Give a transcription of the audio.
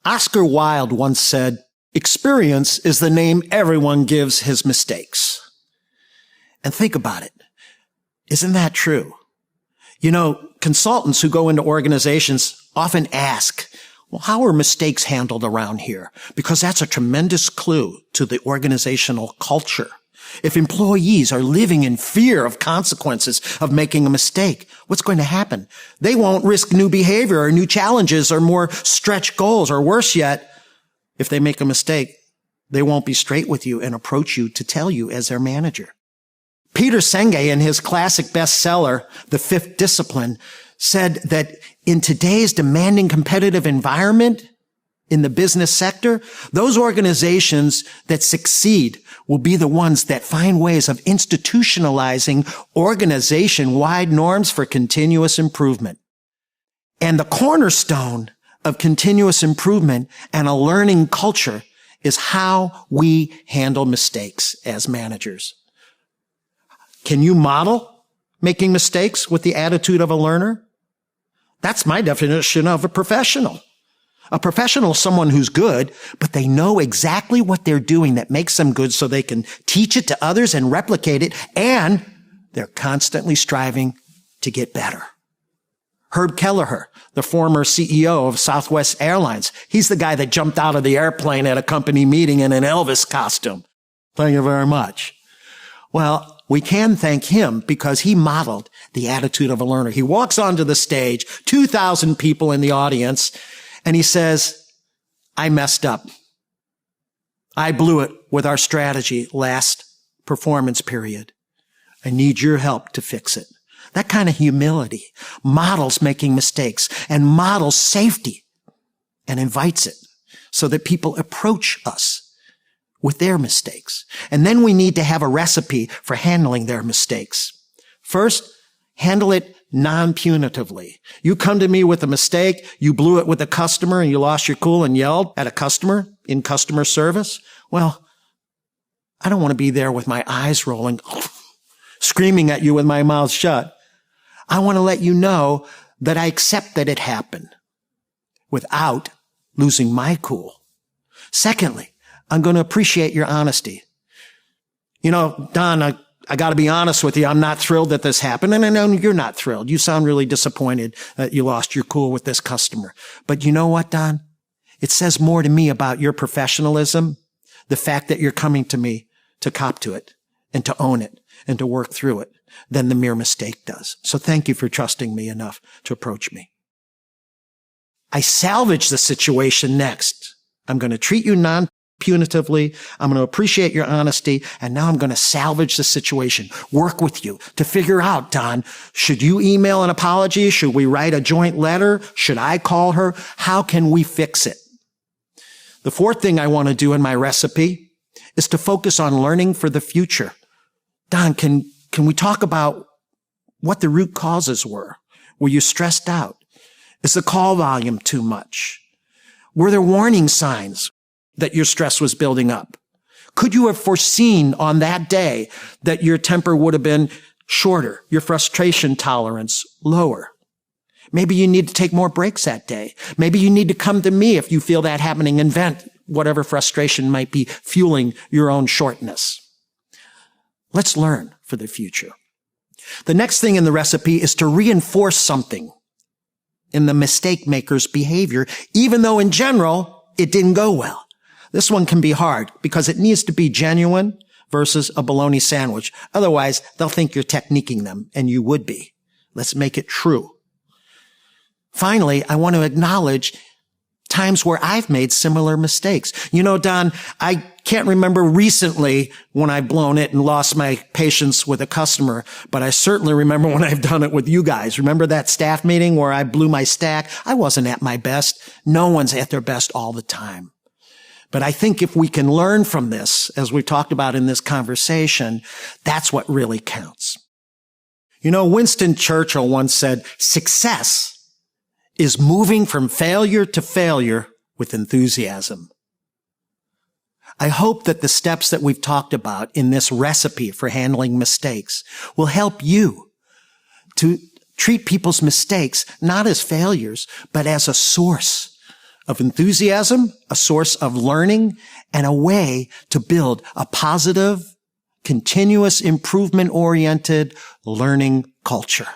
Oscar Wilde once said, "Experience is the name everyone gives his mistakes." And think about it. Isn't that true? You know, consultants who go into organizations often ask, well, how are mistakes handled around here? Because that's a tremendous clue to the organizational culture. If employees are living in fear of consequences of making a mistake, what's going to happen? They won't risk new behavior or new challenges or more stretch goals, or worse yet, if they make a mistake, they won't be straight with you and approach you to tell you as their manager. Peter Senge, in his classic bestseller, The Fifth Discipline, said that in today's demanding competitive environment in the business sector, those organizations that succeed will be the ones that find ways of institutionalizing organization-wide norms for continuous improvement. And the cornerstone of continuous improvement and a learning culture is how we handle mistakes as managers. Can you model making mistakes with the attitude of a learner? That's my definition of a professional. A professional is someone who's good, but they know exactly what they're doing that makes them good so they can teach it to others and replicate it, and they're constantly striving to get better. Herb Kelleher, the former CEO of Southwest Airlines, he's the guy that jumped out of the airplane at a company meeting in an Elvis costume. Thank you very much. Well, we can thank him because he modeled the attitude of a learner. He walks onto the stage, 2,000 people in the audience, and he says, I messed up. I blew it with our strategy last performance period. I need your help to fix it. That kind of humility models making mistakes and models safety and invites it so that people approach us with their mistakes. And then we need to have a recipe for handling their mistakes. First, handle it non-punitively. You come to me with a mistake, you blew it with a customer and you lost your cool and yelled at a customer in customer service. Well, I don't want to be there with my eyes rolling, screaming at you with my mouth shut. I want to let you know that I accept that it happened without losing my cool. Secondly, I'm going to appreciate your honesty. You know, Don, I got to be honest with you. I'm not thrilled that this happened. And I know you're not thrilled. You sound really disappointed that you lost your cool with this customer. But you know what, Don? It says more to me about your professionalism, the fact that you're coming to me to cop to it and to own it and to work through it than the mere mistake does. So thank you for trusting me enough to approach me. I salvage the situation next. I'm going to treat you non-punitively. I'm going to appreciate your honesty. And now I'm going to salvage the situation, work with you to figure out, Don, should you email an apology? Should we write a joint letter? Should I call her? How can we fix it? The fourth thing I want to do in my recipe is to focus on learning for the future. Don, can we talk about what the root causes were? Were you stressed out? Is the call volume too much? Were there warning signs that your stress was building up? Could you have foreseen on that day that your temper would have been shorter, your frustration tolerance lower? Maybe you need to take more breaks that day. Maybe you need to come to me if you feel that happening and vent whatever frustration might be fueling your own shortness. Let's learn for the future. The next thing in the recipe is to reinforce something in the mistake maker's behavior, even though in general it didn't go well. This one can be hard because it needs to be genuine versus a bologna sandwich. Otherwise, they'll think you're techniquing them, and you would be. Let's make it true. Finally, I want to acknowledge times where I've made similar mistakes. You know, Don, I can't remember recently when I've blown it and lost my patience with a customer, but I certainly remember when I've done it with you guys. Remember that staff meeting where I blew my stack? I wasn't at my best. No one's at their best all the time. But I think if we can learn from this, as we talked about in this conversation, that's what really counts. You know, Winston Churchill once said, success is moving from failure to failure with enthusiasm. I hope that the steps that we've talked about in this recipe for handling mistakes will help you to treat people's mistakes not as failures, but as a source of enthusiasm, a source of learning, and a way to build a positive, continuous improvement-oriented learning culture.